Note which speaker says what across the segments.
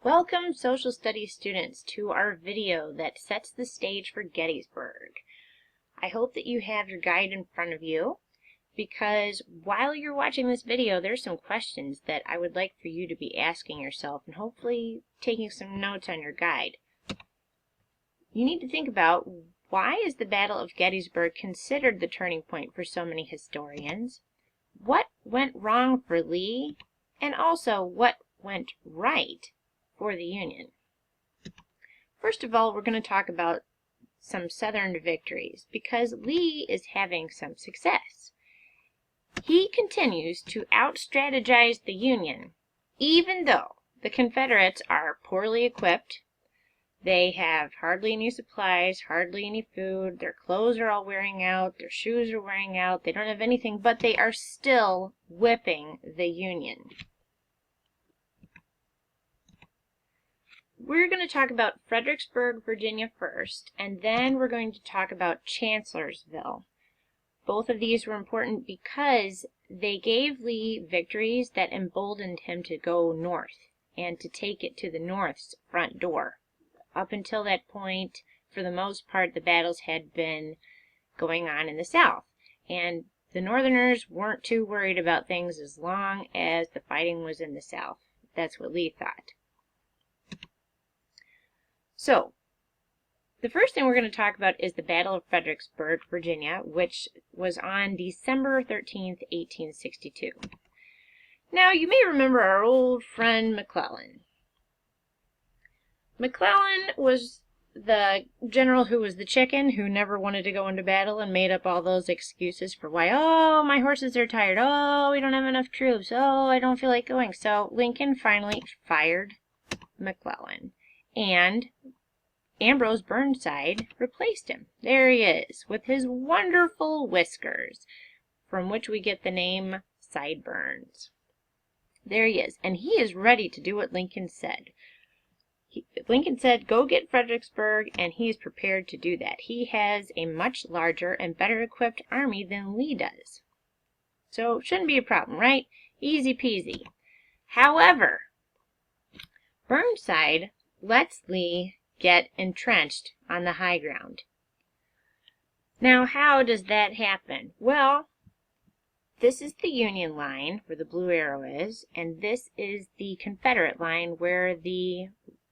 Speaker 1: Welcome, social studies students, to our video that sets the stage for Gettysburg. I hope that you have your guide in front of you, because while you're watching this video, there's some questions that I would like for you to be asking yourself and hopefully taking some notes on your guide. You need to think about, why is the Battle of Gettysburg considered the turning point for so many historians? What went wrong for Lee? And also, what went right for the Union? First of all, we're going to talk about some Southern victories, because Lee is having some success. He continues to out-strategize the Union, even though the Confederates are poorly equipped. They have hardly any supplies, hardly any food, their clothes are all wearing out, their shoes are wearing out, they don't have anything, but they are still whipping the Union. We're going to talk about Fredericksburg, Virginia first, and then we're going to talk about Chancellorsville. Both of these were important because they gave Lee victories that emboldened him to go north and to take it to the North's front door. Up until that point, for the most part, the battles had been going on in the South, and the Northerners weren't too worried about things as long as the fighting was in the South. That's what Lee thought. So, the first thing we're going to talk about is the Battle of Fredericksburg, Virginia, which was on December 13th, 1862. Now, you may remember our old friend McClellan. McClellan was the general who was the chicken, who never wanted to go into battle and made up all those excuses for why, oh, my horses are tired, oh, we don't have enough troops, oh, I don't feel like going. So Lincoln finally fired McClellan, and Ambrose Burnside replaced him. There he is, with his wonderful whiskers, from which we get the name Sideburns. There he is, and he is ready to do what Lincoln said. Lincoln said, go get Fredericksburg, and he is prepared to do that. He has a much larger and better equipped army than Lee does. So, shouldn't be a problem, right? Easy peasy. However, Burnside lets Lee get entrenched on the high ground. Now, how does that happen? Well, this is the Union line where the blue arrow is, and this is the Confederate line where the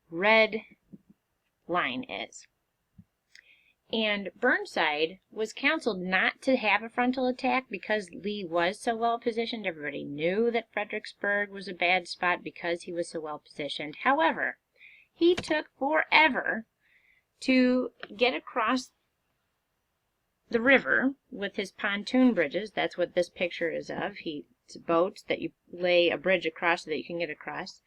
Speaker 1: red line is. And Burnside was counseled not to have a frontal attack because Lee was so well positioned. Everybody knew that Fredericksburg was a bad spot because he was so well positioned. However, he took forever to get across the river with his pontoon bridges. That's what this picture is of. It's boats that you lay a bridge across so that you can get across.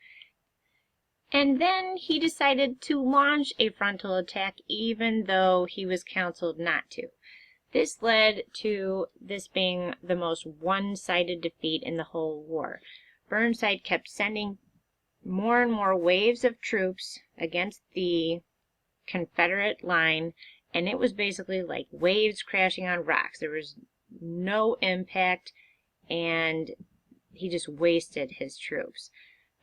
Speaker 1: And then he decided to launch a frontal attack even though he was counseled not to. This led to this being the most one-sided defeat in the whole war. Burnside kept sending more and more waves of troops against the Confederate line, and it was basically like waves crashing on rocks. There was no impact, and he just wasted his troops.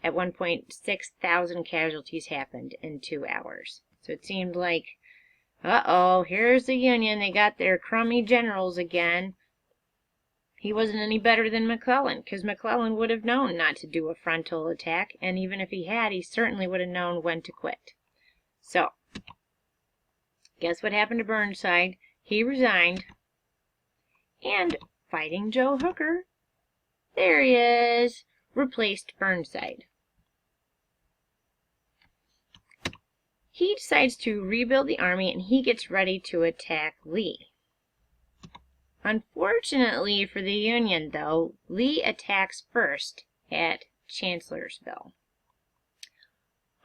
Speaker 1: At one point, 6,000 casualties happened in 2 hours. So it seemed like, uh-oh, here's the Union. They got their crummy generals again. He wasn't any better than McClellan, because McClellan would have known not to do a frontal attack, and even if he had, he certainly would have known when to quit. So, guess what happened to Burnside? He resigned, and Fighting Joe Hooker, there he is, replaced Burnside. He decides to rebuild the army, and he gets ready to attack Lee. Unfortunately for the Union, though, Lee attacks first at Chancellorsville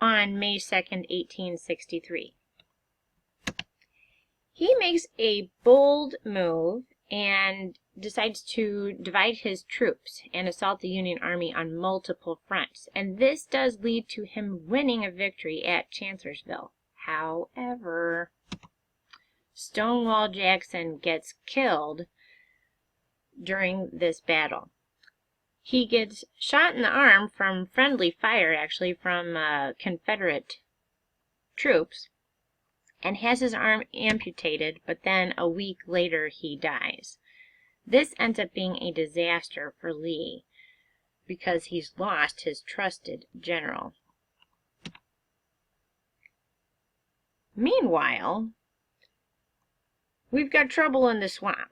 Speaker 1: on May 2nd, 1863. He makes a bold move and decides to divide his troops and assault the Union Army on multiple fronts, and this does lead to him winning a victory at Chancellorsville. However, Stonewall Jackson gets killed during this battle. He gets shot in the arm from friendly fire, actually, from Confederate troops, and has his arm amputated, but then a week later he dies. This ends up being a disaster for Lee because he's lost his trusted general. Meanwhile, we've got trouble in the swamp.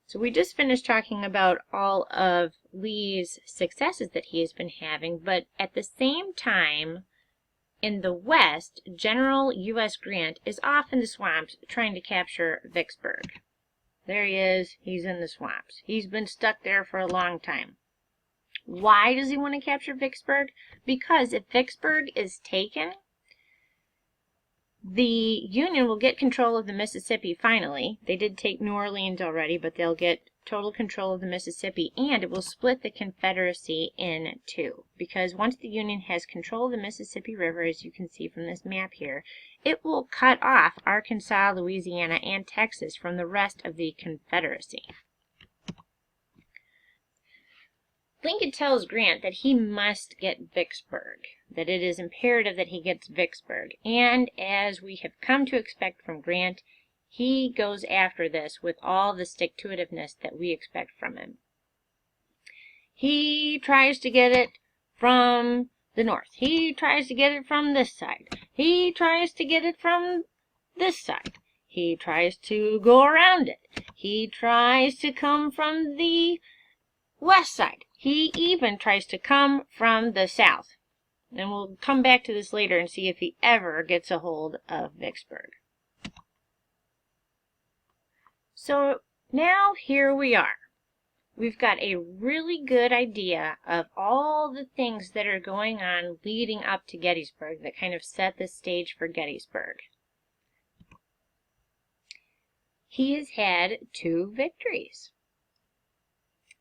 Speaker 1: So we just finished talking about all of Lee's successes that he has been having, but at the same time, in the west, General U.S. Grant is off in the swamps trying to capture Vicksburg. There he is. He's in the swamps. He's been stuck there for a long time. Why does he want to capture Vicksburg? Because if Vicksburg is taken, the Union will get control of the Mississippi finally. They did take New Orleans already, but they'll get total control of the Mississippi, and it will split the Confederacy in two. Because once the Union has control of the Mississippi River, as you can see from this map here, it will cut off Arkansas, Louisiana, and Texas from the rest of the Confederacy. Lincoln tells Grant that he must get Vicksburg, that it is imperative that he gets Vicksburg, and as we have come to expect from Grant, he goes after this with all the stick-to-itiveness that we expect from him. He tries to get it from the north. He tries to get it from this side. He tries to get it from this side. He tries to go around it. He tries to come from the west side. He even tries to come from the south. And we'll come back to this later and see if he ever gets a hold of Vicksburg. So now here we are. We've got a really good idea of all the things that are going on leading up to Gettysburg that kind of set the stage for Gettysburg. He has had 2 victories,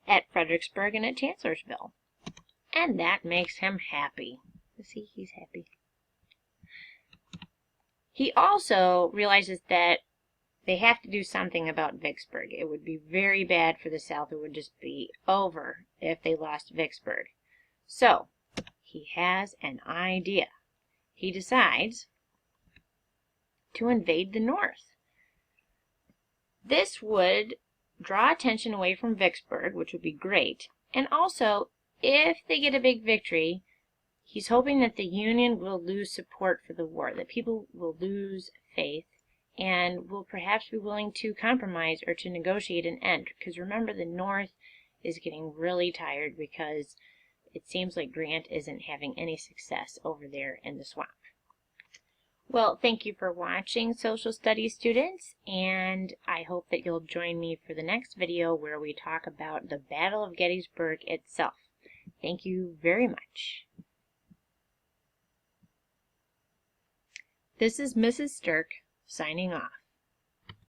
Speaker 1: at Fredericksburg and at Chancellorsville. And that makes him happy. See, he's happy. He also realizes that they have to do something about Vicksburg. It would be very bad for the South. It would just be over if they lost Vicksburg. So, he has an idea. He decides to invade the North. This would draw attention away from Vicksburg, which would be great. And also, if they get a big victory, he's hoping that the Union will lose support for the war, that people will lose faith and will perhaps be willing to compromise or to negotiate an end. Because remember, the North is getting really tired because it seems like Grant isn't having any success over there in the swamp. Well, thank you for watching, social studies students, and I hope that you'll join me for the next video where we talk about the Battle of Gettysburg itself. Thank you very much. This is Mrs. Stirk signing off.